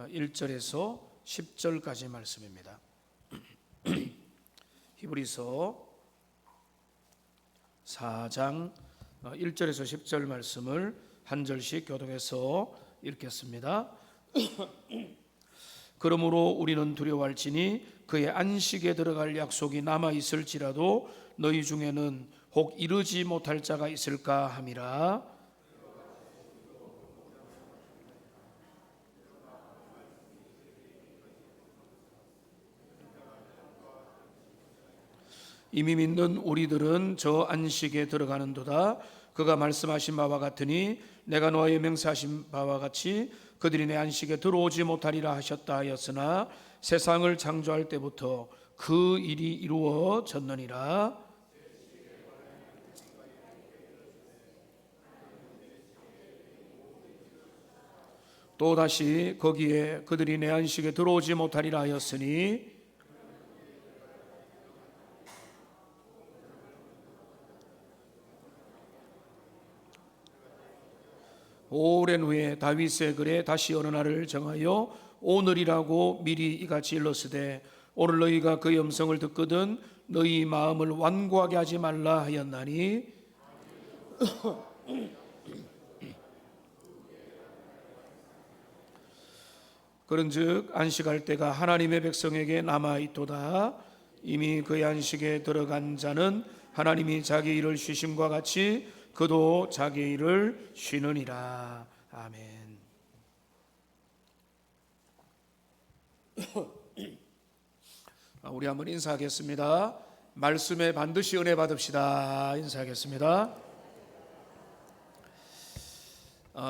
1절에서 10절까지 말씀입니다. 히브리서 4장 1절에서 10절 말씀을 한 절씩 교독해서 읽겠습니다. 그러므로 우리는 두려워할지니 그의 안식에 들어갈 약속이 남아 있을지라도 너희 중에는 혹 이르지 못할 자가 있을까 함이라. 이미 믿는 우리들은 저 안식에 들어가는도다. 그가 말씀하신 바와 같으니 내가 너희에 맹세하신 바와 같이 그들이 내 안식에 들어오지 못하리라 하셨다 하였으나 세상을 창조할 때부터 그 일이 이루어졌느니라. 또다시 거기에 그들이 내 안식에 들어오지 못하리라 하였으니 오랜 후에 다윗의 글에 다시 어느 날을 정하여 오늘이라고 미리 이같이 일렀으되 오늘 너희가 그의 음성을 듣거든 너희 마음을 완고하게 하지 말라 하였나니 그런즉 안식할 때가 하나님의 백성에게 남아있도다. 이미 그의 안식에 들어간 자는 하나님이 자기 일을 쉬심과 같이 그도 자기 일을 쉬느니라. 아멘. 우리 한번 인사하겠습니다. 말씀에 반드시 은혜 받읍시다. 인사하겠습니다.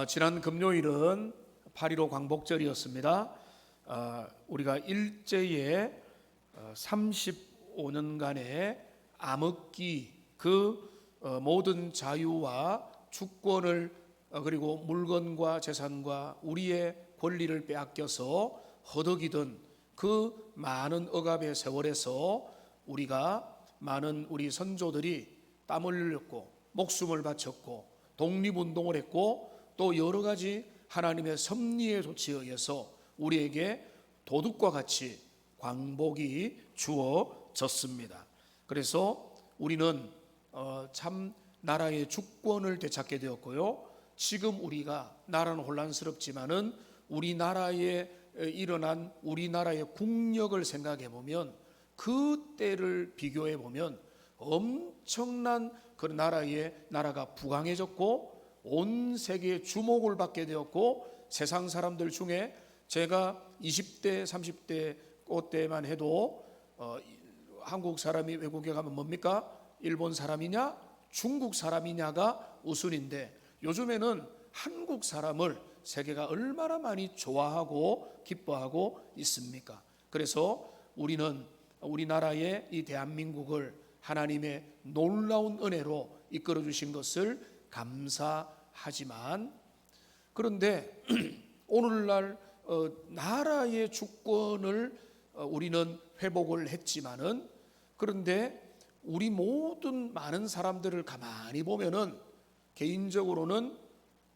지난 금요일은 8.15 광복절이었습니다. 우리가 일제에 35년간의 암흑기 그 모든 자유와 주권을 그리고 물건과 재산과 우리의 권리를 빼앗겨서 허덕이던 그 많은 억압의 세월에서 우리가 많은 우리 선조들이 땀을 흘렸고 목숨을 바쳤고 독립운동을 했고 또 여러 가지 하나님의 섭리의 조치에 의해서 우리에게 도둑과 같이 광복이 주어졌습니다. 그래서 우리는 참 나라의 주권을 되찾게 되었고요. 지금 우리가 나라는 혼란스럽지만은 우리나라에 일어난 우리나라의 국력을 생각해 보면 그 때를 비교해 보면 엄청난 그 나라가 부강해졌고 온 세계의 주목을 받게 되었고 세상 사람들 중에 제가 20대 30대 그때만 해도 한국 사람이 외국에 가면 뭡니까? 일본 사람이냐 중국 사람이냐가 우선인데 요즘에는 한국 사람을 세계가 얼마나 많이 좋아하고 기뻐하고 있습니까? 그래서 우리는 우리나라의 이 대한민국을 하나님의 놀라운 은혜로 이끌어 주신 것을 감사하지만 그런데 오늘날 나라의 주권을 우리는 회복을 했지만은 그런데 우리 모든 많은 사람들을 가만히 보면은 개인적으로는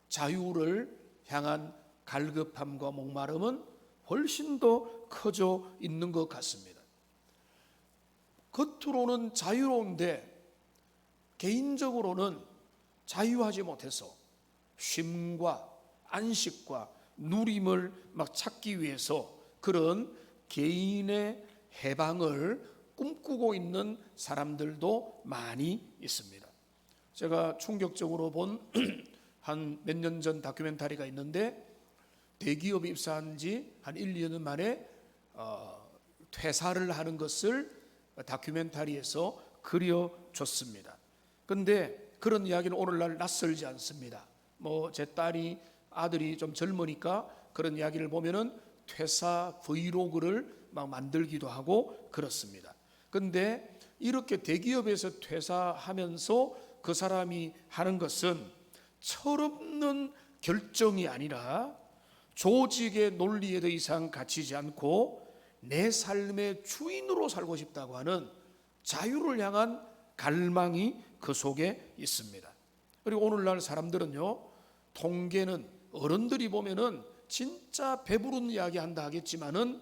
자유를 향한 갈급함과 목마름은 훨씬 더 커져 있는 것 같습니다. 겉으로는 자유로운데 개인적으로는 자유하지 못해서 쉼과 안식과 누림을 막 찾기 위해서 그런 개인의 해방을 꿈꾸고 있는 사람들도 많이 있습니다. 제가 충격적으로 본 한 몇 년 전 다큐멘터리가 있는데 대기업에 입사한 지 한 1, 2년 만에 퇴사를 하는 것을 다큐멘터리에서 그려줬습니다. 그런데 그런 이야기는 오늘날 낯설지 않습니다. 제 딸이 아들이 좀 젊으니까 그런 이야기를 보면은 퇴사 브이로그를 막 만들기도 하고 그렇습니다. 그런데 이렇게 대기업에서 퇴사하면서 그 사람이 하는 것은 철없는 결정이 아니라 조직의 논리에 더 이상 갇히지 않고 내 삶의 주인으로 살고 싶다고 하는 자유를 향한 갈망이 그 속에 있습니다. 그리고 오늘날 사람들은요, 통계는 어른들이 보면은 진짜 배부른 이야기 한다 하겠지만은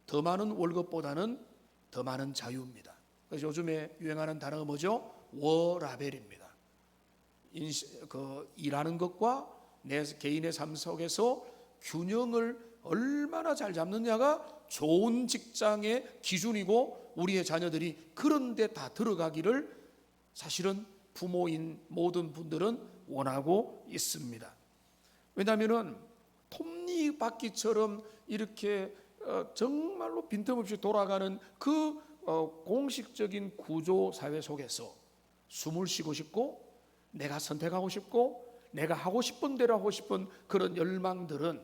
더 많은 월급보다는 더 많은 자유입니다. 그래서 요즘에 유행하는 단어가 뭐죠? 워라벨입니다. 일하는 것과 내 개인의 삶 속에서 균형을 얼마나 잘 잡느냐가 좋은 직장의 기준이고, 우리의 자녀들이 그런 데 다 들어가기를 사실은 부모인 모든 분들은 원하고 있습니다. 왜냐하면 톱니바퀴처럼 이렇게 정말로 빈틈없이 돌아가는 그 공식적인 구조 사회 속에서 숨을 쉬고 싶고, 내가 선택하고 싶고, 내가 하고 싶은 대로 하고 싶은 그런 열망들은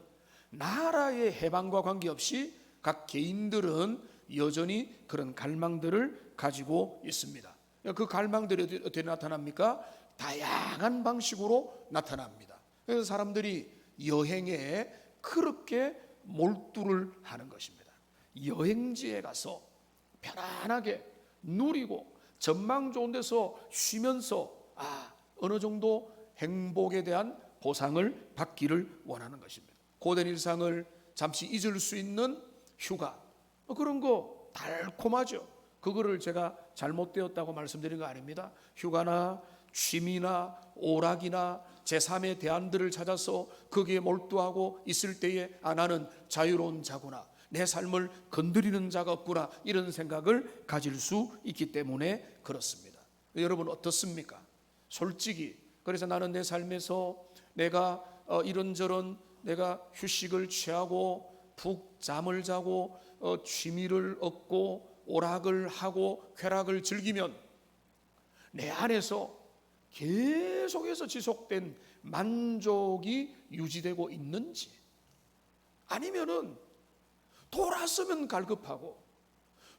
나라의 해방과 관계없이 각 개인들은 여전히 그런 갈망들을 가지고 있습니다. 그 갈망들이 어떻게 나타납니까? 다양한 방식으로 나타납니다. 그래서 사람들이 여행에 그렇게 몰두를 하는 것입니다. 여행지에 가서 편안하게 누리고 전망 좋은 데서 쉬면서 어느 정도 행복에 대한 보상을 받기를 원하는 것입니다. 고된 일상을 잠시 잊을 수 있는 휴가, 그런 거 달콤하죠. 그거를 제가 잘못되었다고 말씀드린 거 아닙니다. 휴가나 취미나 오락이나 제3의 대안들을 찾아서 거기에 몰두하고 있을 때에 나는 자유로운 자구나, 내 삶을 건드리는 자가 없구나, 이런 생각을 가질 수 있기 때문에 그렇습니다. 여러분 어떻습니까? 솔직히 그래서 나는 내 삶에서 내가 이런저런 내가 휴식을 취하고 푹 잠을 자고 취미를 얻고 오락을 하고 쾌락을 즐기면 내 안에서 계속해서 지속된 만족이 유지되고 있는지, 아니면은 돌아서면 갈급하고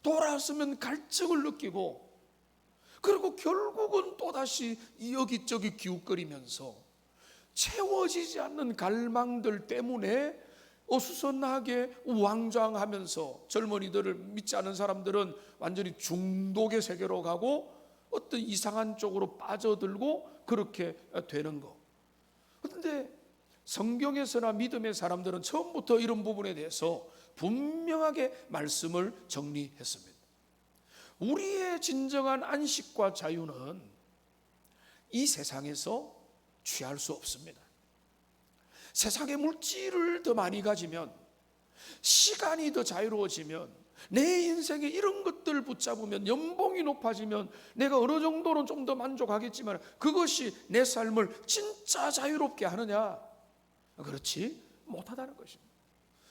돌아서면 갈증을 느끼고, 그리고 결국은 또다시 여기저기 기웃거리면서 채워지지 않는 갈망들 때문에 어수선하게 우왕좌왕하면서, 젊은이들을 믿지 않은 사람들은 완전히 중독의 세계로 가고 어떤 이상한 쪽으로 빠져들고 그렇게 되는 거. 그런데 성경에서나 믿음의 사람들은 처음부터 이런 부분에 대해서 분명하게 말씀을 정리했습니다. 우리의 진정한 안식과 자유는 이 세상에서 취할 수 없습니다. 세상의 물질을 더 많이 가지면, 시간이 더 자유로워지면, 내 인생에 이런 것들 붙잡으면, 연봉이 높아지면 내가 어느 정도는 좀 더 만족하겠지만 그것이 내 삶을 진짜 자유롭게 하느냐? 그렇지 못하다는 것입니다.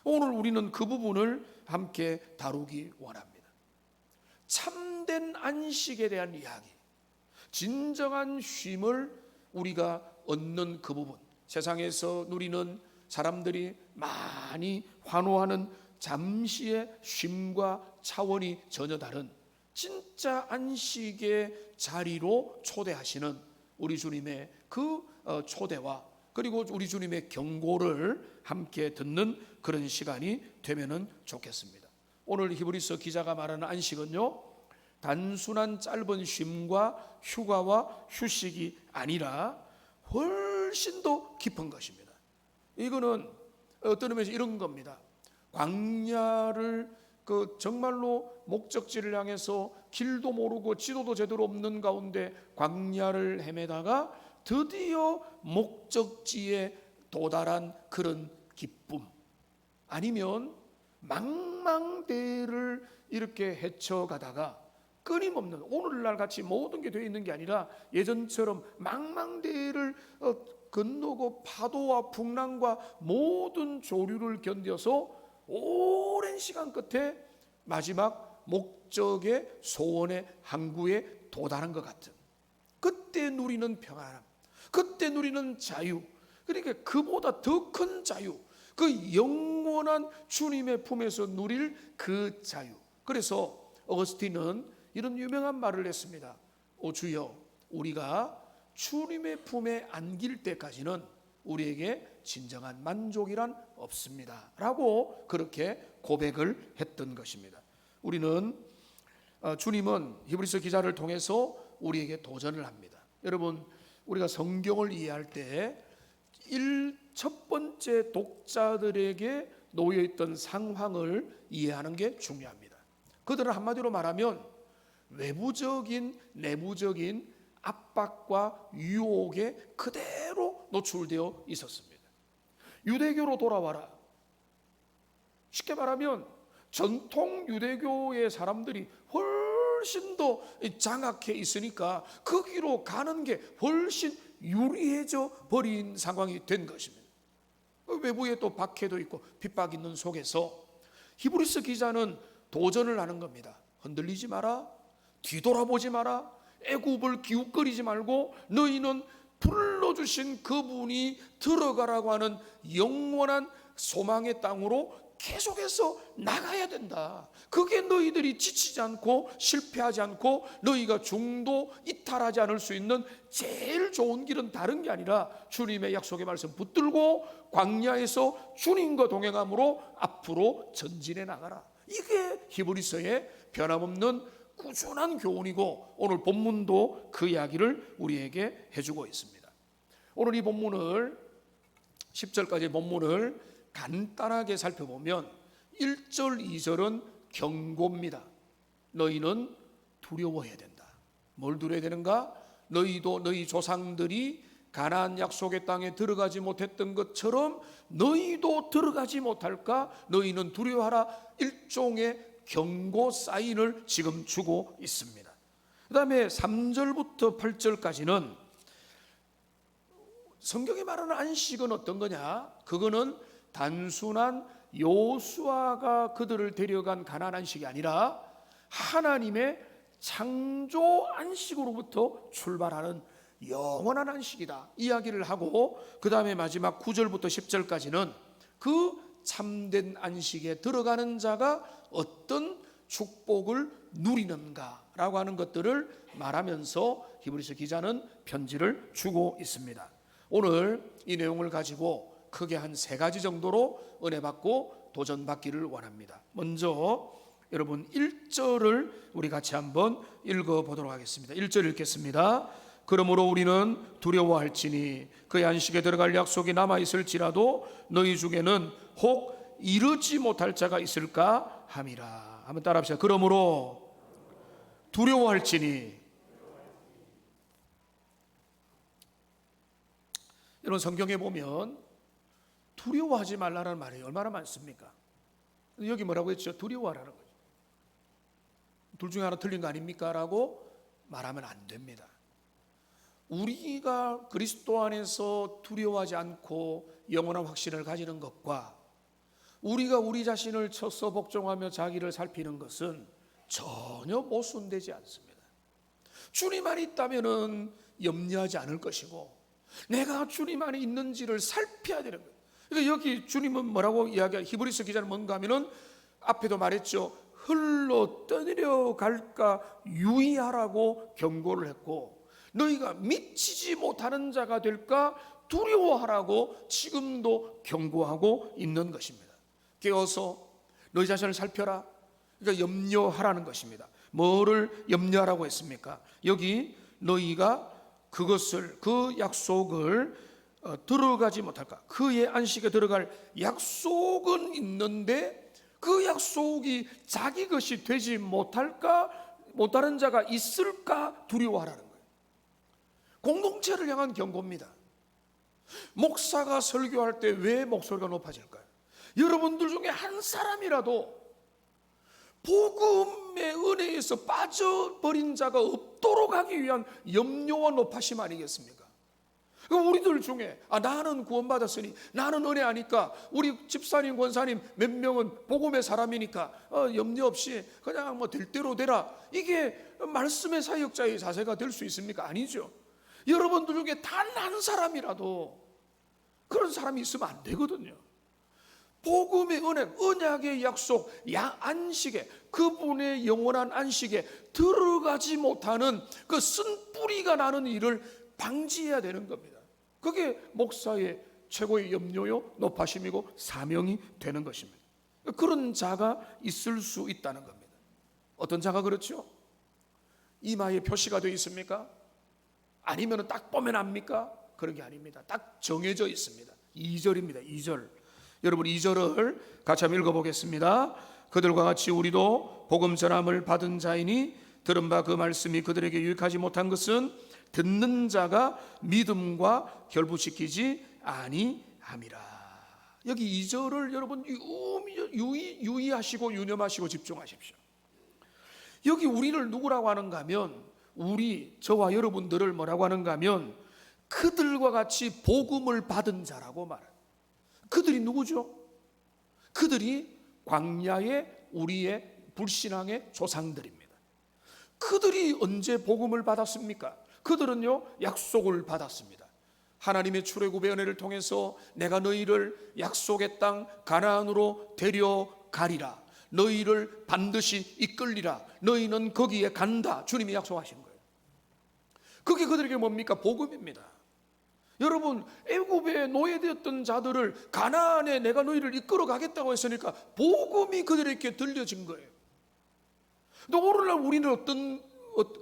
오늘 우리는 그 부분을 함께 다루기 원합니다. 참된 안식에 대한 이야기, 진정한 쉼을 우리가 얻는 그 부분, 세상에서 누리는 사람들이 많이 환호하는 잠시의 쉼과 차원이 전혀 다른 진짜 안식의 자리로 초대하시는 우리 주님의 그 초대와, 그리고 우리 주님의 경고를 함께 듣는 그런 시간이 되면은 좋겠습니다. 오늘 히브리서 기자가 말하는 안식은요, 단순한 짧은 쉼과 휴가와 휴식이 아니라 훨씬 더 깊은 것입니다. 이거는 어떤 의미에서 이런 겁니다. 광야를 정말로 목적지를 향해서 길도 모르고 지도도 제대로 없는 가운데 광야를 헤매다가 드디어 목적지에 도달한 그런 기쁨, 아니면 망망대해를 이렇게 헤쳐가다가 끊임없는, 오늘날 같이 모든 게 되어 있는 게 아니라 예전처럼 망망대해를 건너고 파도와 풍랑과 모든 조류를 견뎌서 오랜 시간 끝에 마지막 목적의 소원의 항구에 도달한 것 같은, 그때 누리는 평안함, 그때 누리는 자유, 그러니까 그보다 더 큰 자유, 그 영원한 주님의 품에서 누릴 그 자유. 그래서 어거스틴은 이런 유명한 말을 했습니다. 오 주여, 우리가 주님의 품에 안길 때까지는 우리에게 진정한 만족이란 없습니다 라고 그렇게 고백을 했던 것입니다. 우리는 주님은 히브리서 기자를 통해서 우리에게 도전을 합니다. 여러분, 우리가 성경을 이해할 때 첫 번째 독자들에게 놓여있던 상황을 이해하는 게 중요합니다. 그들은 한마디로 말하면 외부적인 내부적인 압박과 유혹에 그대로 노출되어 있었습니다. 유대교로 돌아와라. 쉽게 말하면 전통 유대교의 사람들이 훨씬 더 장악해 있으니까 거기로 가는 게 훨씬 유리해져 버린 상황이 된 것입니다. 외부에 또 박해도 있고 핍박 있는 속에서 히브리서 기자는 도전을 하는 겁니다. 흔들리지 마라, 뒤돌아보지 마라, 애굽을 기웃거리지 말고 너희는 불러주신 그분이 들어가라고 하는 영원한 소망의 땅으로 계속해서 나가야 된다. 그게 너희들이 지치지 않고 실패하지 않고 너희가 중도 이탈하지 않을 수 있는 제일 좋은 길은 다른 게 아니라 주님의 약속의 말씀 붙들고 광야에서 주님과 동행함으로 앞으로 전진해 나가라. 이게 히브리서의 변함없는 꾸준한 교훈이고 오늘 본문도 그 이야기를 우리에게 해주고 있습니다. 오늘 이 본문을 10절까지 본문을 간단하게 살펴보면 1절, 2절은 경고입니다. 너희는 두려워해야 된다. 뭘 두려워해야 되는가? 너희도 너희 조상들이 가나안 약속의 땅에 들어가지 못했던 것처럼 너희도 들어가지 못할까? 너희는 두려워하라. 일종의 경고 사인을 지금 주고 있습니다. 그 다음에 3절부터 8절까지는 성경이 말하는 안식은 어떤 거냐? 그거는 단순한 여호수아가 그들을 데려간 가나안 안식이 아니라 하나님의 창조 안식으로부터 출발하는 영원한 안식이다 이야기를 하고, 그 다음에 마지막 9절부터 10절까지는 그 참된 안식에 들어가는 자가 어떤 축복을 누리는가라고 하는 것들을 말하면서 히브리서 기자는 편지를 주고 있습니다. 오늘 이 내용을 가지고 크게 한 3가지 정도로 은혜 받고 도전받기를 원합니다. 먼저 여러분 1절을 우리 같이 한번 읽어보도록 하겠습니다. 1절 읽겠습니다. 그러므로 우리는 두려워할지니 그의 안식에 들어갈 약속이 남아있을지라도 너희 중에는 혹 이르지 못할 자가 있을까 함이라. 한번 따라합시다. 그러므로 두려워할지니. 여러분 성경에 보면 두려워하지 말라는 말이 얼마나 많습니까? 여기 뭐라고 했죠? 두려워하라는 거죠. 둘 중에 하나 틀린 거 아닙니까? 라고 말하면 안 됩니다. 우리가 그리스도 안에서 두려워하지 않고 영원한 확신을 가지는 것과 우리가 우리 자신을 쳐서 복종하며 자기를 살피는 것은 전혀 모순되지 않습니다. 주님 안에 있다면 염려하지 않을 것이고 내가 주님 안에 있는지를 살펴야 되는 거예요. 그러니까 여기 주님은 뭐라고 이야기하는, 히브리서 기자는 뭔가 하면은 앞에도 말했죠. 흘러 떠내려 갈까 유의하라고 경고를 했고, 너희가 미치지 못하는 자가 될까 두려워하라고 지금도 경고하고 있는 것입니다. 깨어서 너희 자신을 살펴라. 그러니까 염려하라는 것입니다. 뭐를 염려하라고 했습니까? 여기 너희가 그것을, 그 약속을 들어가지 못할까? 그의 안식에 들어갈 약속은 있는데 그 약속이 자기 것이 되지 못할까? 못하는 자가 있을까? 두려워하라는 거예요. 공동체를 향한 경고입니다. 목사가 설교할 때 왜 목소리가 높아질까요? 여러분들 중에 한 사람이라도 복음의 은혜에서 빠져버린 자가 없도록 하기 위한 염려와 높아심 아니겠습니까? 우리들 중에 나는 구원받았으니 나는 은혜 아니까 우리 집사님 권사님 몇 명은 복음의 사람이니까 염려 없이 그냥 뭐 될 대로 되라, 이게 말씀의 사역자의 자세가 될 수 있습니까? 아니죠. 여러분들 중에 단 한 사람이라도 그런 사람이 있으면 안 되거든요. 복음의 은혜, 언약의 약속, 안식에, 그분의 영원한 안식에 들어가지 못하는 그 쓴뿌리가 나는 일을 방지해야 되는 겁니다. 그게 목사의 최고의 염려요, 높아심이고 사명이 되는 것입니다. 그런 자가 있을 수 있다는 겁니다. 어떤 자가 그렇죠? 이마에 표시가 되어 있습니까? 아니면 딱 보면 압니까? 그런 게 아닙니다. 딱 정해져 있습니다. 2절입니다. 2절. 여러분 2절을 같이 한번 읽어보겠습니다. 그들과 같이 우리도 복음 전함을 받은 자이니 들은 바 그 말씀이 그들에게 유익하지 못한 것은 듣는 자가 믿음과 결부시키지 아니함이라. 여기 2절을 여러분 유의하시고 유념하시고 집중하십시오. 여기 우리를 누구라고 하는가 하면, 저와 여러분들을 뭐라고 하는가 하면 그들과 같이 복음을 받은 자라고 말해요. 그들이 누구죠? 그들이 광야의 우리의 불신앙의 조상들입니다. 그들이 언제 복음을 받았습니까? 그들은요, 약속을 받았습니다. 하나님의 출애굽의 은혜를 통해서 내가 너희를 약속의 땅 가나안으로 데려가리라, 너희를 반드시 이끌리라, 너희는 거기에 간다, 주님이 약속하신 거예요. 그게 그들에게 뭡니까? 복음입니다. 여러분, 애굽에 노예되었던 자들을 가나안에 내가 너희를 이끌어 가겠다고 했으니까 복음이 그들에게 들려진 거예요. 근데 오늘날 우리는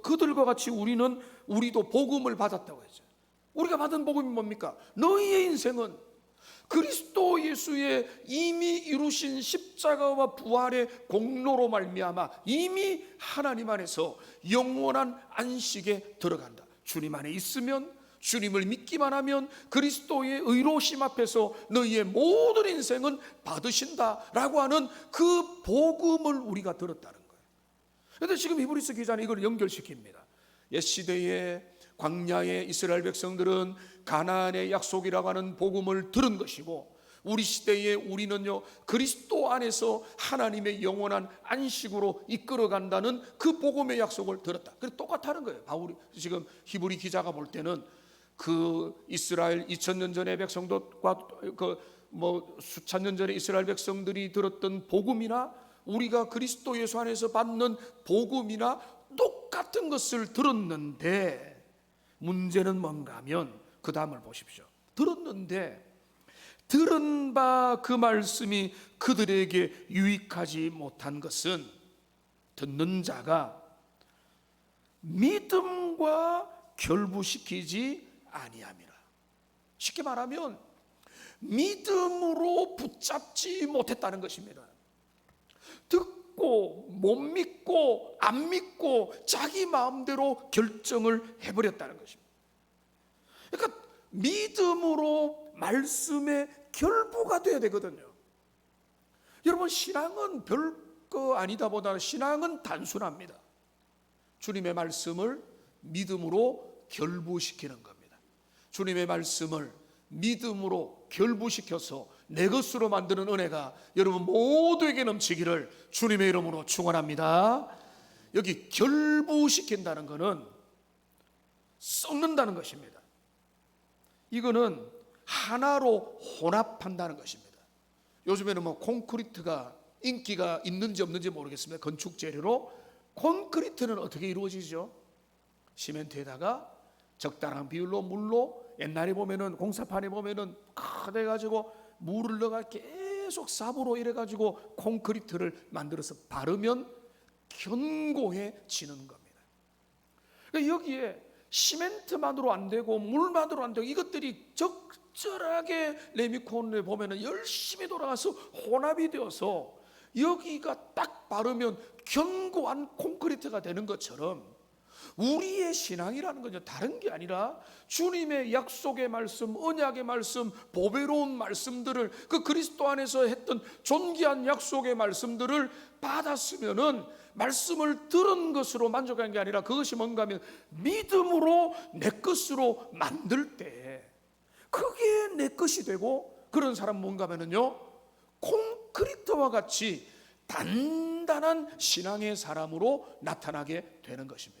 그들과 같이 우리도 복음을 받았다고 했죠. 우리가 받은 복음이 뭡니까? 너희의 인생은 그리스도 예수의 이미 이루신 십자가와 부활의 공로로 말미암아 이미 하나님 안에서 영원한 안식에 들어간다. 주님 안에 있으면, 주님을 믿기만 하면 그리스도의 의로심 앞에서 너희의 모든 인생은 받으신다라고 하는 그 복음을 우리가 들었다는 거예요. 그런데 지금 히브리서 기자는 이걸 연결시킵니다. 옛시대에 광야의 이스라엘 백성들은 가나안의 약속이라고 하는 복음을 들은 것이고, 우리 시대에 우리는요, 그리스도 안에서 하나님의 영원한 안식으로 이끌어간다는 그 복음의 약속을 들었다. 그래서 똑같다는 거예요. 바울이 지금 히브리 기자가 볼 때는 그 이스라엘 2000년 전의 백성들과 수천 년 전에 이스라엘 백성들이 들었던 복음이나 우리가 그리스도 예수 안에서 받는 복음이나 똑같은 것을 들었는데, 문제는 뭔가 하면 그 다음을 보십시오. 들었는데 들은 바 그 말씀이 그들에게 유익하지 못한 것은 듣는 자가 믿음과 결부시키지 아니함이라. 쉽게 말하면 믿음으로 붙잡지 못했다는 것입니다. 듣고 못 믿고 안 믿고 자기 마음대로 결정을 해버렸다는 것입니다. 그러니까 믿음으로 말씀에 결부가 돼야 되거든요. 여러분, 신앙은 별거 아니다 보다는 신앙은 단순합니다. 주님의 말씀을 믿음으로 결부시키는 겁니다. 주님의 말씀을 믿음으로 결부시켜서 내 것으로 만드는 은혜가 여러분 모두에게 넘치기를 주님의 이름으로 축원합니다. 여기 결부시킨다는 것은 섞는다는 것입니다. 이거는 하나로 혼합한다는 것입니다. 요즘에는 콘크리트가 인기가 있는지 없는지 모르겠습니다. 건축 재료로 콘크리트는 어떻게 이루어지죠? 시멘트에다가 적당한 비율로 물로, 옛날에 보면은 공사판에 보면은 크게 가지고 물을 넣어가 계속 삽으로 이래가지고 콘크리트를 만들어서 바르면 견고해지는 겁니다. 그러니까 여기에 시멘트만으로 안 되고 물만으로 안 되고 이것들이 적절하게 레미콘에 보면은 열심히 돌아가서 혼합이 되어서 여기가 딱 바르면 견고한 콘크리트가 되는 것처럼 우리의 신앙이라는 건 다른 게 아니라 주님의 약속의 말씀, 언약의 말씀, 보배로운 말씀들을, 그 그리스도 안에서 했던 존귀한 약속의 말씀들을 받았으면은 말씀을 들은 것으로 만족하는 게 아니라 그것이 뭔가 하면 믿음으로 내 것으로 만들 때 그게 내 것이 되고, 그런 사람 뭔가 하면은요, 콘크리트와 같이 단단한 신앙의 사람으로 나타나게 되는 것입니다.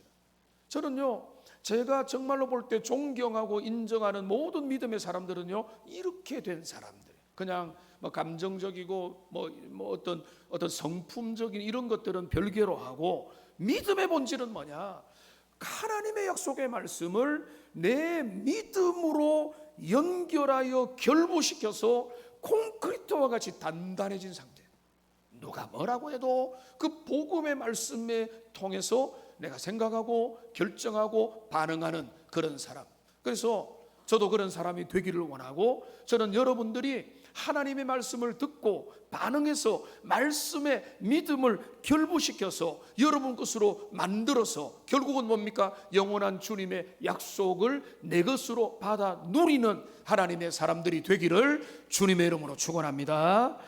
저는요, 제가 정말로 볼 때 존경하고 인정하는 모든 믿음의 사람들은요, 이렇게 된 사람들, 그냥 감정적이고 어떤 성품적인 이런 것들은 별개로 하고, 믿음의 본질은 뭐냐? 하나님의 약속의 말씀을 내 믿음으로 연결하여 결부시켜서 콘크리트와 같이 단단해진 상태. 누가 뭐라고 해도 그 복음의 말씀에 통해서 내가 생각하고 결정하고 반응하는 그런 사람. 그래서 저도 그런 사람이 되기를 원하고, 저는 여러분들이 하나님의 말씀을 듣고 반응해서 말씀의 믿음을 결부시켜서 여러분 것으로 만들어서 결국은 뭡니까? 영원한 주님의 약속을 내 것으로 받아 누리는 하나님의 사람들이 되기를 주님의 이름으로 축원합니다.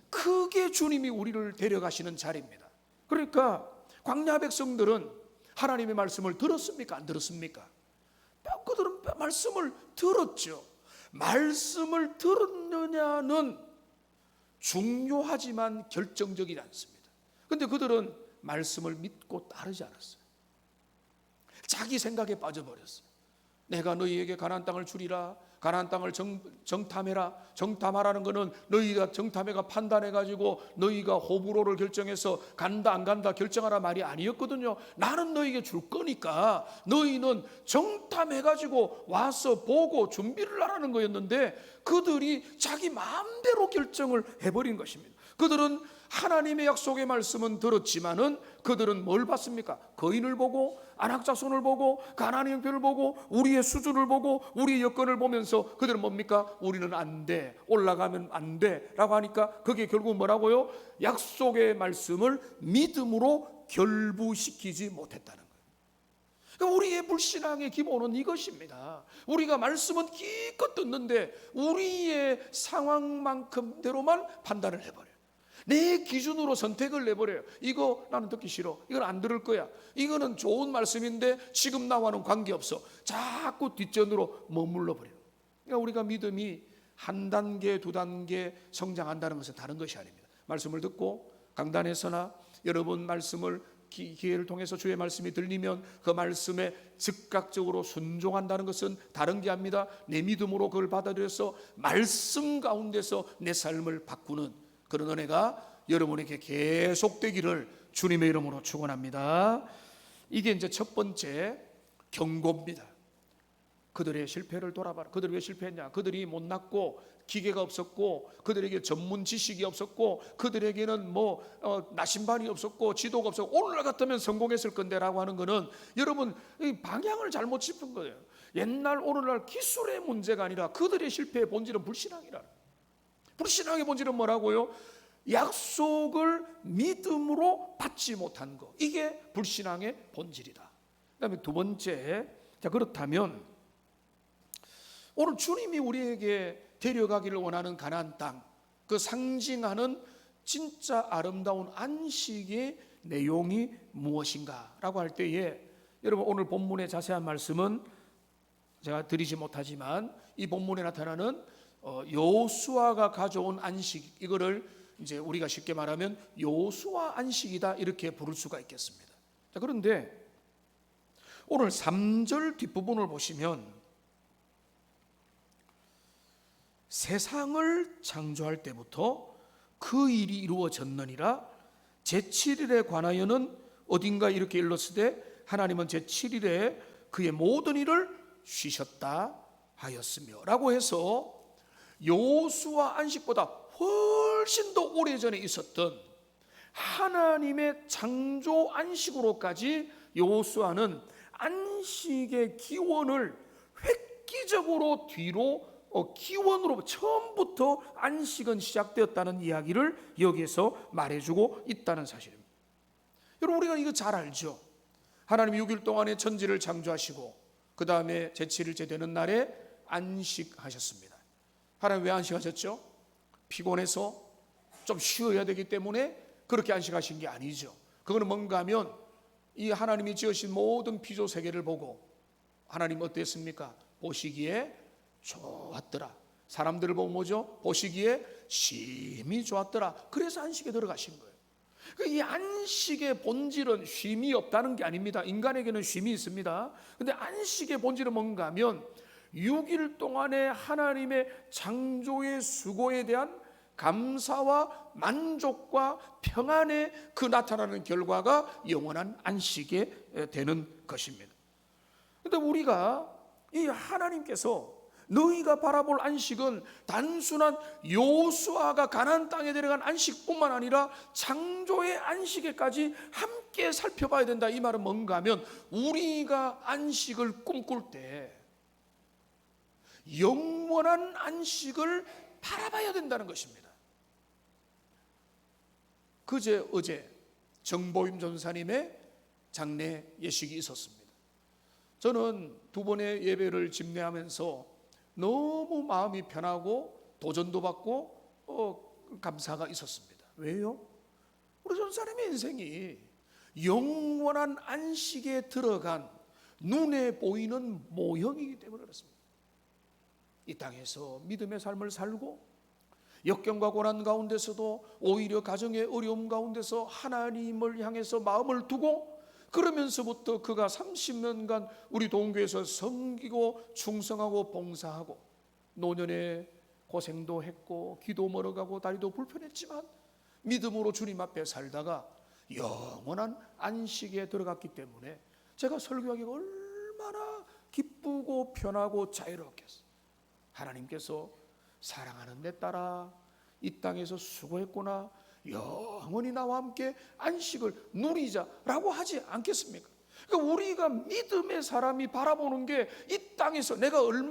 그게 주님이 우리를 데려가시는 자리입니다. 그러니까 광야 백성들은 하나님의 말씀을 들었습니까? 안 들었습니까? 그들은 말씀을 들었죠. 말씀을 들었느냐는 중요하지만 결정적이지 않습니다. 그런데 그들은 말씀을 믿고 따르지 않았어요. 자기 생각에 빠져버렸어요. 내가 너희에게 가나안 땅을 주리라, 가나안 땅을 정탐해라. 정탐하라는 것은 너희가 정탐해가 판단해가지고 너희가 호불호를 결정해서 간다 안 간다 결정하라 말이 아니었거든요. 나는 너희에게 줄 거니까 너희는 정탐해가지고 와서 보고 준비를 하라는 거였는데, 그들이 자기 마음대로 결정을 해버린 것입니다. 그들은 하나님의 약속의 말씀은 들었지만은 그들은 뭘 봤습니까? 거인을 보고 안악자손을 보고 가나안의 형편을 보고 우리의 수준을 보고 우리의 여건을 보면서 그들은 뭡니까? 우리는 안 돼, 올라가면 안 돼 라고 하니까 그게 결국 뭐라고요? 약속의 말씀을 믿음으로 결부시키지 못했다는 거예요. 그러니까 우리의 불신앙의 기본은 이것입니다. 우리가 말씀은 기껏 듣는데 우리의 상황만큼대로만 판단을 해버려요. 내 기준으로 선택을 내버려요. 이거 나는 듣기 싫어, 이건 안 들을 거야, 이거는 좋은 말씀인데 지금 나와는 관계없어. 자꾸 뒷전으로 머물러 버려요. 그러니까 우리가 믿음이 한 단계 두 단계 성장한다는 것은 다른 것이 아닙니다. 말씀을 듣고 강단에서나 여러분 말씀을 기회를 통해서 주의 말씀이 들리면 그 말씀에 즉각적으로 순종한다는 것은 다른 게 아닙니다. 내 믿음으로 그걸 받아들여서 말씀 가운데서 내 삶을 바꾸는 그런 은혜가 여러분에게 계속되기를 주님의 이름으로 축원합니다. 이게 이제 첫 번째 경고입니다. 그들의 실패를 돌아봐라. 그들이 왜 실패했냐? 그들이 못났고 기계가 없었고 그들에게 전문 지식이 없었고 그들에게는 나심반이 없었고 지도가 없었고 오늘날 같으면 성공했을 건데 라고 하는 거는 여러분 이 방향을 잘못 짚은 거예요. 옛날 오늘날 기술의 문제가 아니라 그들의 실패의 본질은 불신앙이라. 불신앙의 본질은 뭐라고요? 약속을 믿음으로 받지 못한 것, 이게 불신앙의 본질이다. 그 다음에 두 번째, 자 그렇다면 오늘 주님이 우리에게 데려가기를 원하는 가나안 땅, 그 상징하는 진짜 아름다운 안식의 내용이 무엇인가 라고 할 때에, 여러분 오늘 본문의 자세한 말씀은 제가 드리지 못하지만 이 본문에 나타나는 여호수아가 가져온 안식, 이거를 이제 우리가 쉽게 말하면 여호수아 안식이다 이렇게 부를 수가 있겠습니다. 자, 그런데 오늘 3절 뒷부분을 보시면 세상을 창조할 때부터 그 일이 이루어졌느니라 제7일에 관하여는 어딘가 이렇게 일렀으되 하나님은 제7일에 그의 모든 일을 쉬셨다 하였으며 라고 해서 여호수아 안식보다 훨씬 더 오래전에 있었던 하나님의 창조 안식으로까지 여호수아는 안식의 기원을 획기적으로 뒤로 기원으로 처음부터 안식은 시작되었다는 이야기를 여기에서 말해주고 있다는 사실입니다. 여러분 우리가 이거 잘 알죠. 하나님이 6일 동안에 천지를 창조하시고 그 다음에 제7일째 되는 날에 안식하셨습니다. 하나님 왜 안식하셨죠? 피곤해서 좀 쉬어야 되기 때문에 그렇게 안식하신 게 아니죠. 그거는 뭔가 하면 이 하나님이 지으신 모든 피조 세계를 보고 하나님 어땠습니까? 보시기에 좋았더라. 사람들을 보고 뭐죠? 보시기에 심히 좋았더라. 그래서 안식에 들어가신 거예요. 이 안식의 본질은 쉼이 없다는 게 아닙니다. 인간에게는 쉼이 있습니다. 근데 안식의 본질은 뭔가 하면 6일 동안의 하나님의 창조의 수고에 대한 감사와 만족과 평안의 그 나타나는 결과가 영원한 안식에 되는 것입니다. 그런데 우리가 이 하나님께서 너희가 바라볼 안식은 단순한 여호수아가 가나안 땅에 데려간 안식뿐만 아니라 창조의 안식에까지 함께 살펴봐야 된다. 이 말은 뭔가 하면 우리가 안식을 꿈꿀 때 영원한 안식을 바라봐야 된다는 것입니다. 어제 정보임 전사님의 장례 예식이 있었습니다. 저는 두 번의 예배를 집례하면서 너무 마음이 편하고 도전도 받고 감사가 있었습니다. 왜요? 우리 전사님의 인생이 영원한 안식에 들어간 눈에 보이는 모형이기 때문에 그렇습니다. 이 땅에서 믿음의 삶을 살고 역경과 고난 가운데서도 오히려 가정의 어려움 가운데서 하나님을 향해서 마음을 두고, 그러면서부터 그가 30년간 우리 동교에서 섬기고 충성하고 봉사하고 노년에 고생도 했고 기도 멀어가고 다리도 불편했지만 믿음으로 주님 앞에 살다가 영원한 안식에 들어갔기 때문에 제가 설교하기가 얼마나 기쁘고 편하고 자유롭겠어요. 하나님께서 사랑하는 내 딸아, 이 땅에서 수고했구나, 영원히 나와 함께 안식을 누리자라고 하지 않겠습니까? 그러니까 우리가 믿음의 사람이 바라보는 게 이 땅에서 내가 올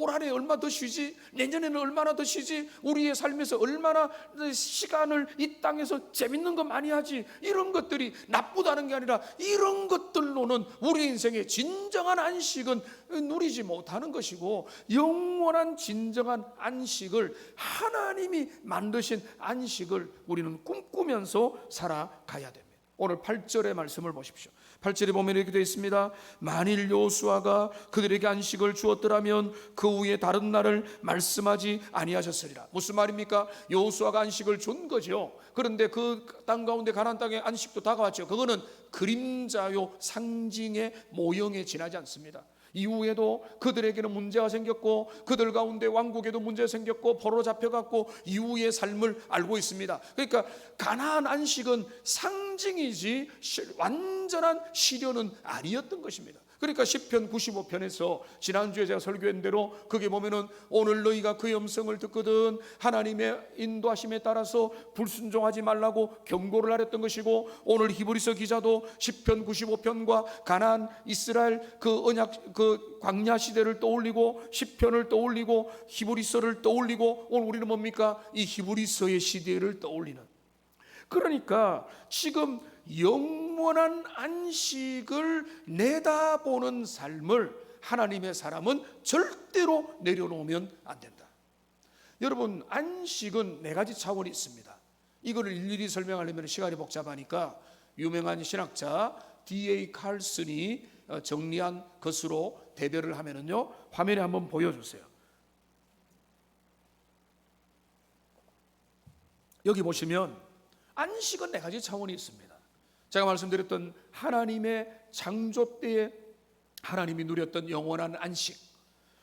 한해 얼마 더 쉬지, 내년에는 얼마나 더 쉬지, 우리의 삶에서 얼마나 시간을 이 땅에서 재밌는 거 많이 하지, 이런 것들이 나쁘다는 게 아니라 이런 것들로는 우리 인생의 진정한 안식은 누리지 못하는 것이고, 영원한 진정한 안식을, 하나님이 만드신 안식을 우리는 꿈꾸면서 살아가야 됩니다. 오늘 8절의 말씀을 보십시오. 8절에 보면 이렇게 되어 있습니다. 만일 여호수아가 그들에게 안식을 주었더라면 그 후에 다른 날을 말씀하지 아니하셨으리라. 무슨 말입니까? 여호수아가 안식을 준 거죠. 그런데 그 땅 가운데 가나안 땅의 안식도 다가왔죠. 그거는 그림자요, 상징의 모형에 지나지 않습니다. 이후에도 그들에게는 문제가 생겼고, 그들 가운데 왕국에도 문제가 생겼고, 포로로 잡혀갔고 이후의 삶을 알고 있습니다. 그러니까 가나안 안식은 상징이지 완전한 시련은 아니었던 것입니다. 그러니까 시편 95편에서 지난주에 제가 설교한 대로 거기 보면은 오늘 너희가 그의 음성을 듣거든 하나님의 인도하심에 따라서 불순종하지 말라고 경고를 하랬던 것이고, 오늘 히브리서 기자도 시편 95편과 가나안 이스라엘 그 언약 그 광야 시대를 떠올리고 시편을 떠올리고 히브리서를 떠올리고, 오늘 우리는 뭡니까? 이 히브리서의 시대를 떠올리는, 그러니까 지금 영원한 안식을 내다보는 삶을 하나님의 사람은 절대로 내려놓으면 안 된다. 여러분, 안식은 네 가지 차원이 있습니다. 이거를 일일이 설명하려면 시간이 복잡하니까 유명한 신학자 D.A. 칼슨이 정리한 것으로 대별을 하면은요, 화면에 한번 보여주세요. 여기 보시면 안식은 네 가지 차원이 있습니다. 제가 말씀드렸던 하나님의 창조 때에 하나님이 누렸던 영원한 안식,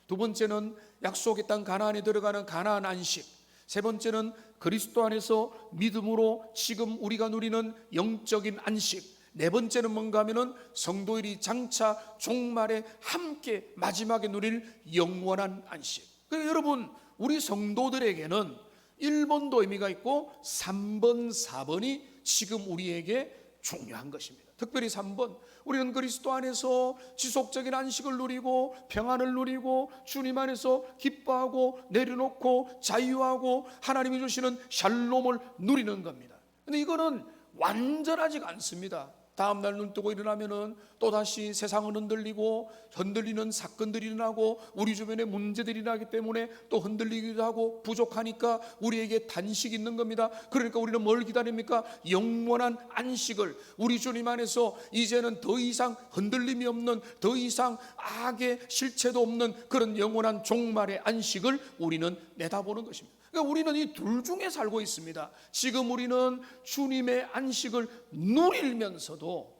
두 번째는 약속의 땅 가나안에 들어가는 가나안 안식, 세 번째는 그리스도 안에서 믿음으로 지금 우리가 누리는 영적인 안식, 네 번째는 뭔가 하면은 성도일이 장차 종말에 함께 마지막에 누릴 영원한 안식. 그러니까 여러분, 우리 성도들에게는 1번도 의미가 있고 3번, 4번이 지금 우리에게 중요한 것입니다. 특별히 3번, 우리는 그리스도 안에서 지속적인 안식을 누리고 평안을 누리고 주님 안에서 기뻐하고 내려놓고 자유하고 하나님이 주시는 샬롬을 누리는 겁니다. 근데 이거는 완전하지가 않습니다. 다음날 눈 뜨고 일어나면은 또다시 세상은 흔들리는 사건들이 일어나고 우리 주변에 문제들이 나기 때문에 또 흔들리기도 하고 부족하니까 우리에게 단식이 있는 겁니다. 그러니까 우리는 뭘 기다립니까? 영원한 안식을, 우리 주님 안에서 이제는 더 이상 흔들림이 없는, 더 이상 악의 실체도 없는 그런 영원한 종말의 안식을 우리는 내다보는 것입니다. 그러니까 우리는 이 둘 중에 살고 있습니다. 지금 우리는 주님의 안식을 누리면서도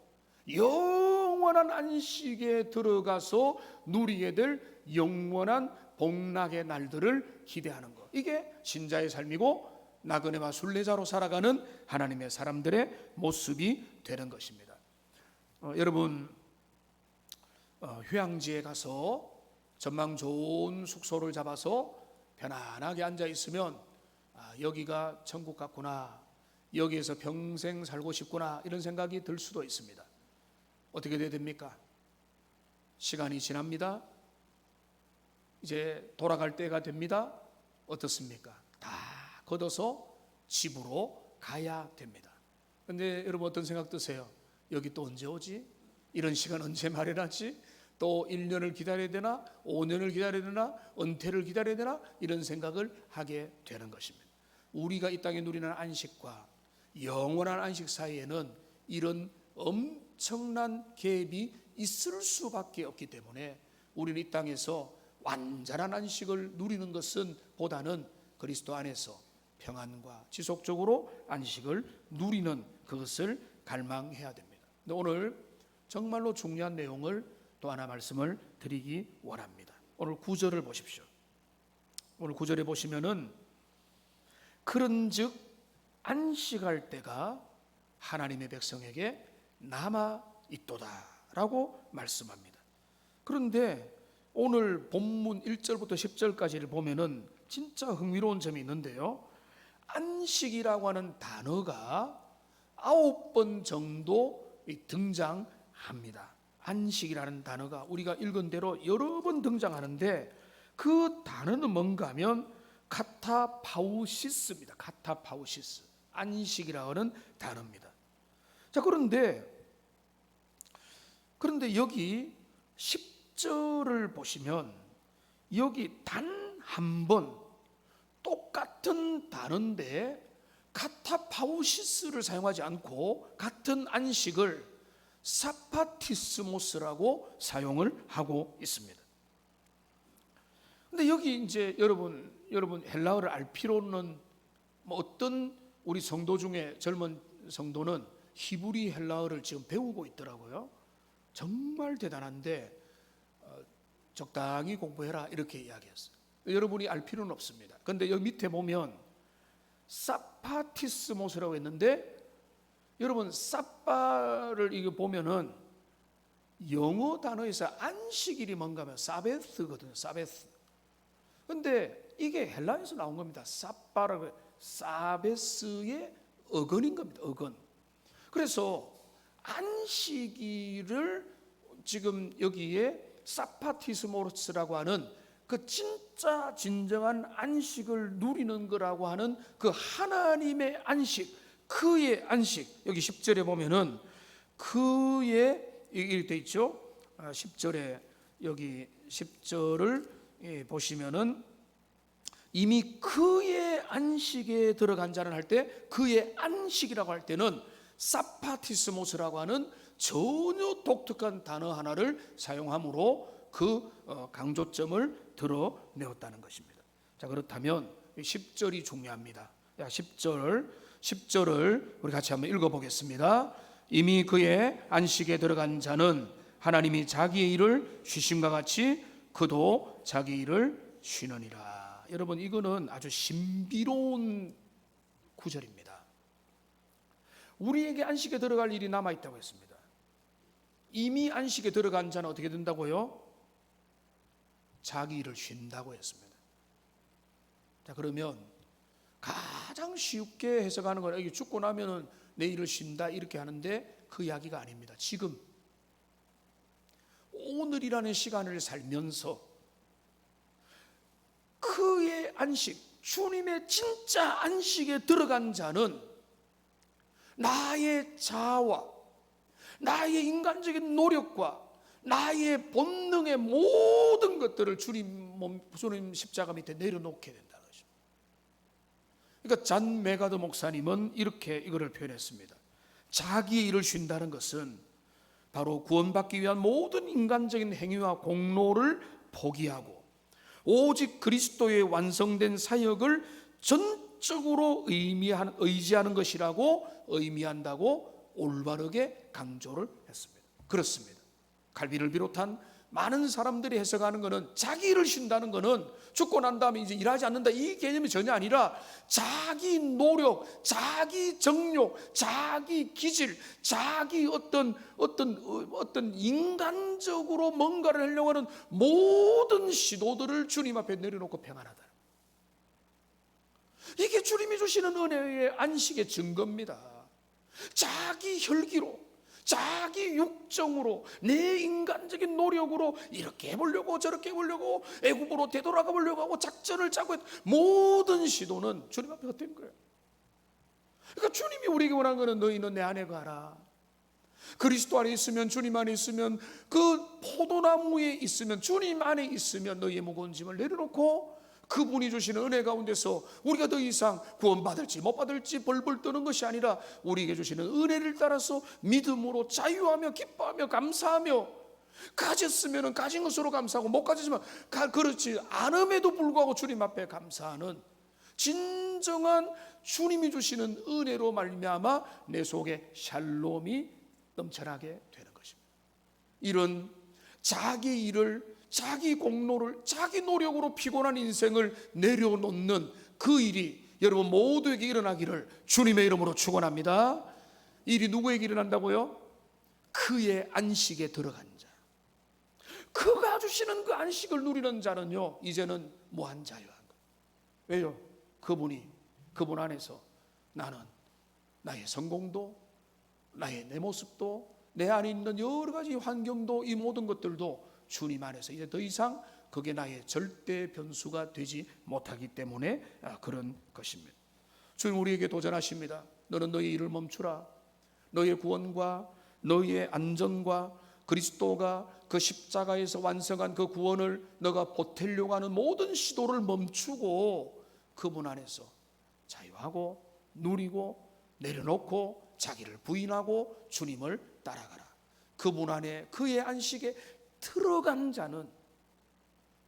영원한 안식에 들어가서 누리게 될 영원한 복락의 날들을 기대하는 것, 이게 신자의 삶이고 나그네와 순례자로 살아가는 하나님의 사람들의 모습이 되는 것입니다. 여러분, 휴양지에 가서 전망 좋은 숙소를 잡아서 편안하게 앉아 있으면 여기가 천국 같구나, 여기에서 평생 살고 싶구나, 이런 생각이 들 수도 있습니다. 어떻게 돼야 됩니까? 시간이 지납니다. 이제 돌아갈 때가 됩니다. 어떻습니까? 다 걷어서 집으로 가야 됩니다. 근데 여러분 어떤 생각 드세요? 여기 또 언제 오지? 이런 시간 언제 마련하지? 또 1년을 기다려야 되나? 5년을 기다려야 되나? 은퇴를 기다려야 되나? 이런 생각을 하게 되는 것입니다. 우리가 이 땅에 누리는 안식과 영원한 안식 사이에는 이런 엄청난 갭이 있을 수밖에 없기 때문에 우리는 이 땅에서 완전한 안식을 누리는 것은 보다는 그리스도 안에서 평안과 지속적으로 안식을 누리는 그것을 갈망해야 됩니다. 근데 오늘 정말로 중요한 내용을 또 하나 말씀을 드리기 원합니다. 오늘 9절을 보십시오. 오늘 9절에 보시면은 그런즉 안식할 때가 하나님의 백성에게 남아 있도다라고 말씀합니다. 그런데 오늘 본문 1절부터 10절까지를 보면은 진짜 흥미로운 점이 있는데요. 안식이라고 하는 단어가 9번 정도 등장합니다. 안식이라는 단어가 우리가 읽은 대로 여러 번 등장하는데 그 단어는 뭔가 하면 카타파우시스입니다. 카타파우시스. 안식이라고 하는 단어입니다. 자, 그런데 여기 10절을 보시면 여기 단 한 번 똑같은 단어인데 카타파우시스를 사용하지 않고 같은 안식을 사파티스모스라고 사용을 하고 있습니다. 근데 여기 이제 여러분 헬라어를 알 필요는 어떤 우리 성도 중에 젊은 성도는 히브리 헬라어를 지금 배우고 있더라고요. 정말 대단한데 적당히 공부해라 이렇게 이야기했어요. 여러분이 알 필요는 없습니다. 그런데 여기 밑에 보면 사파티스모스라고 했는데 여러분 사파를 이거 보면은 영어 단어에서 안식일이 뭔가 하면 사베스거든요. 사베스. 근데 이게 헬라에서 나온 겁니다. 사파라고 사베스의 어근인 겁니다. 어근. 그래서 안식일을 지금 여기에 사파티스모스라고 하는 그 진짜 진정한 안식을 누리는 거라고 하는 그 하나님의 안식, 그의 안식. 여기 10절에 보면은 그의 이렇게 돼 있죠. 10절에 여기 10절을 보시면은 이미 그의 안식에 들어간 자는 할 때 그의 안식이라고 할 때는 사파티스모스라고 하는 전혀 독특한 단어 하나를 사용함으로 그 강조점을 드러내었다는 것입니다. 자, 그렇다면 10절이 중요합니다. 10절을 우리 같이 한번 읽어보겠습니다. 이미 그의 안식에 들어간 자는 하나님이 자기의 일을 쉬심과 같이 그도 자기 일을 쉬느니라. 여러분 이거는 아주 신비로운 구절입니다. 우리에게 안식에 들어갈 일이 남아있다고 했습니다. 이미 안식에 들어간 자는 어떻게 된다고요? 자기 일을 쉰다고 했습니다. 자, 그러면 가장 쉽게 해석하는 거는 이게 죽고 나면은 내 일을 쉰다 이렇게 하는데 그 이야기가 아닙니다. 지금 오늘이라는 시간을 살면서 그의 안식, 주님의 진짜 안식에 들어간 자는 나의 자아와 나의 인간적인 노력과 나의 본능의 모든 것들을 주님 십자가 밑에 내려놓게 된다는 것입니다. 그러니까 잔 메가더 목사님은 이렇게 이거를 표현했습니다. 자기의 일을 쉰다는 것은 바로 구원받기 위한 모든 인간적인 행위와 공로를 포기하고 오직 그리스도의 완성된 사역을 전적으로 의지하는 것이라고 의미한다고 올바르게 강조를 했습니다. 그렇습니다. 칼빈을 비롯한 많은 사람들이 해석하는 것은 자기 일을 쉰다는 것은 죽고 난 다음에 이제 일하지 않는다 이 개념이 전혀 아니라 자기 노력, 자기 정욕, 자기 기질, 자기 어떤 인간적으로 뭔가를 하려고 하는 모든 시도들을 주님 앞에 내려놓고 평안하다. 이게 주님이 주시는 은혜의 안식의 증거입니다. 자기 혈기로 자기 육정으로, 내 인간적인 노력으로 이렇게 해보려고 저렇게 해보려고 애굽으로 되돌아가 보려고 하고 작전을 짜고 모든 시도는 주님 앞에 헛된 거예요. 그러니까 주님이 우리에게 원하는 것은 너희는 내 안에 가라. 그리스도 안에 있으면, 주님 안에 있으면, 그 포도나무에 있으면, 주님 안에 있으면 너희의 무거운 짐을 내려놓고 그분이 주시는 은혜 가운데서 우리가 더 이상 구원받을지 못 받을지 벌벌 떠는 것이 아니라 우리에게 주시는 은혜를 따라서 믿음으로 자유하며 기뻐하며 감사하며, 가졌으면 가진 것으로 감사하고 못 가졌지만 그렇지 않음에도 불구하고 주님 앞에 감사하는 진정한 주님이 주시는 은혜로 말미암아 내 속에 샬롬이 넘쳐나게 되는 것입니다. 이런 자기 일을, 자기 공로를, 자기 노력으로 피곤한 인생을 내려놓는 그 일이 여러분 모두에게 일어나기를 주님의 이름으로 축원합니다. 일이 누구에게 일어난다고요? 그의 안식에 들어간 자, 그가 주시는 그 안식을 누리는 자는요 이제는 무한 자유한 거예요. 왜요? 그분 안에서 나는 나의 성공도, 나의 내 모습도, 내 안에 있는 여러 가지 환경도, 이 모든 것들도 주님 안에서 이제 더 이상 그게 나의 절대 변수가 되지 못하기 때문에 그런 것입니다. 주님 우리에게 도전하십니다. 너는 너의 일을 멈추라. 너의 구원과 너의 안전과 그리스도가 그 십자가에서 완성한 그 구원을 너가 보태려고 하는 모든 시도를 멈추고 그분 안에서 자유하고 누리고 내려놓고 자기를 부인하고 주님을 따라가라. 그분 안에 그의 안식에 들어간 자는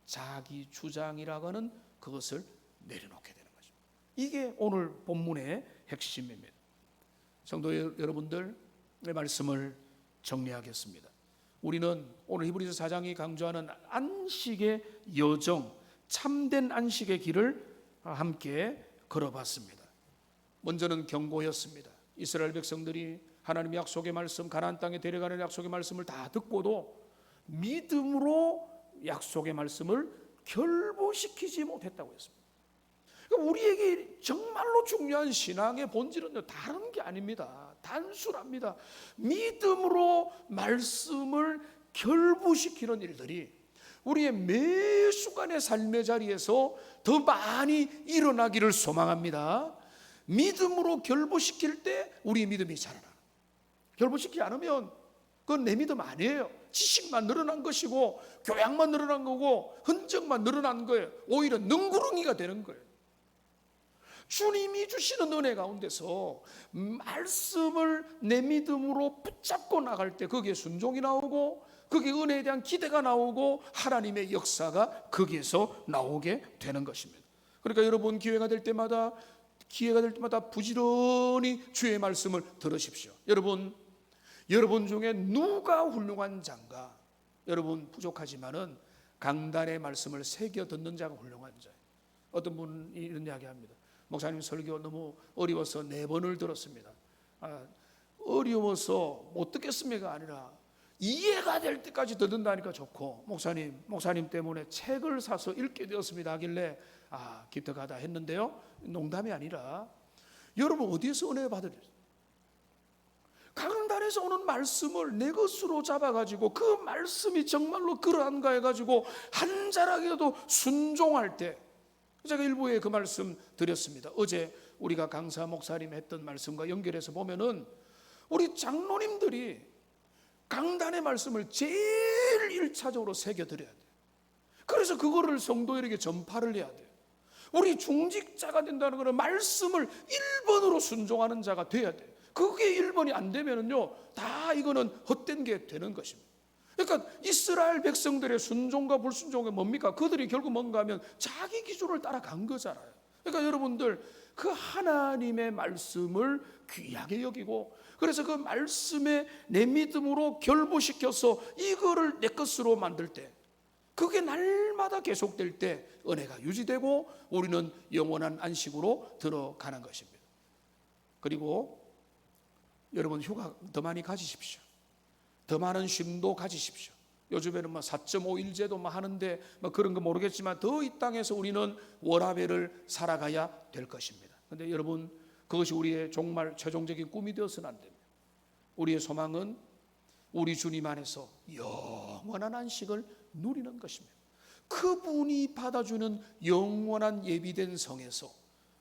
자기 주장이라고 하는 그것을 내려놓게 되는 것입니다. 이게 오늘 본문의 핵심입니다. 성도 여러분들, 말씀을 정리하겠습니다. 우리는 오늘 히브리서 4장이 강조하는 안식의 여정, 참된 안식의 길을 함께 걸어봤습니다. 먼저는 경고였습니다. 이스라엘 백성들이 하나님의 약속의 말씀, 가나안 땅에 데려가는 약속의 말씀을 다 듣고도 믿음으로 약속의 말씀을 결부시키지 못했다고 했습니다. 그러니까 우리에게 정말로 중요한 신앙의 본질은 다른 게 아닙니다. 단순합니다. 믿음으로 말씀을 결부시키는 일들이 우리의 매 순간의 삶의 자리에서 더 많이 일어나기를 소망합니다. 믿음으로 결부시킬 때 우리의 믿음이 자라나. 결부시키지 않으면 그건 내 믿음 아니에요. 지식만 늘어난 것이고 교양만 늘어난 거고 흔적만 늘어난 거예요. 오히려 능구렁이가 되는 거예요. 주님이 주시는 은혜 가운데서 말씀을 내 믿음으로 붙잡고 나갈 때 거기에 순종이 나오고 거기에 은혜에 대한 기대가 나오고 하나님의 역사가 거기에서 나오게 되는 것입니다. 그러니까 여러분 기회가 될 때마다 부지런히 주의 말씀을 들으십시오. 여러분 중에 누가 훌륭한 자인가? 여러분 부족하지만은 강단의 말씀을 새겨 듣는 자가 훌륭한 자예요. 어떤 분이 이런 이야기합니다. 목사님 설교 너무 어려워서 4번을 들었습니다. 어려워서 못 듣겠습니까? 아니라 이해가 될 때까지 듣는다니까 좋고, 목사님 때문에 책을 사서 읽게 되었습니다 하길래 기특하다 했는데요, 농담이 아니라 여러분 어디에서 은혜 받으셨어요? 강단에서 오는 말씀을 내 것으로 잡아가지고 그 말씀이 정말로 그러한가 해가지고 한 자락이라도 순종할 때, 제가 일부에 그 말씀 드렸습니다. 어제 우리가 강사 목사님 했던 말씀과 연결해서 보면은 우리 장로님들이 강단의 말씀을 제일 1차적으로 새겨드려야 돼요. 그래서 그거를 성도들에게 전파를 해야 돼요. 우리 중직자가 된다는 것은 말씀을 1번으로 순종하는 자가 돼야 돼요. 그게 1번이 안 되면은요, 다 이거는 헛된 게 되는 것입니다. 그러니까 이스라엘 백성들의 순종과 불순종이 뭡니까? 그들이 결국 뭔가 하면 자기 기준을 따라간 거잖아요. 그러니까 여러분들 그 하나님의 말씀을 귀하게 여기고, 그래서 그 말씀에 내 믿음으로 결부시켜서 이거를 내 것으로 만들 때, 그게 날마다 계속될 때 은혜가 유지되고 우리는 영원한 안식으로 들어가는 것입니다. 그리고 여러분 휴가 더 많이 가지십시오. 더 많은 쉼도 가지십시오. 요즘에는 4.5일제도 하는데 그런 거 모르겠지만 더 이 땅에서 우리는 워라밸을 살아가야 될 것입니다. 그런데 여러분 그것이 우리의 정말 최종적인 꿈이 되어서는 안 됩니다. 우리의 소망은 우리 주님 안에서 영원한 안식을 누리는 것입니다. 그분이 받아주는 영원한 예비된 성에서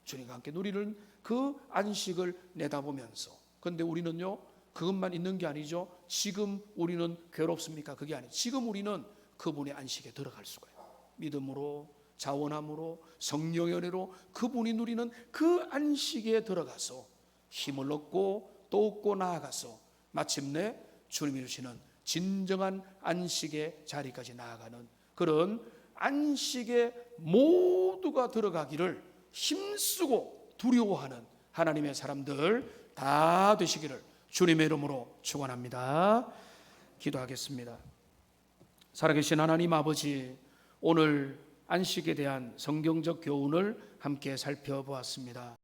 주님과 함께 누리는 그 안식을 내다보면서, 그런데 우리는요 그것만 있는 게 아니죠. 지금 우리는 괴롭습니까? 그게 아니죠. 지금 우리는 그분의 안식에 들어갈 수가 있어요. 믿음으로, 자원함으로, 성령의 은혜로 그분이 누리는 그 안식에 들어가서 힘을 얻고 또 얻고 나아가서 마침내 주님이 주시는 진정한 안식의 자리까지 나아가는 그런 안식에 모두가 들어가기를 힘쓰고 두려워하는 하나님의 사람들 다 되시기를 주님의 이름으로 축원합니다. 기도하겠습니다. 살아계신 하나님 아버지, 오늘 안식에 대한 성경적 교훈을 함께 살펴보았습니다.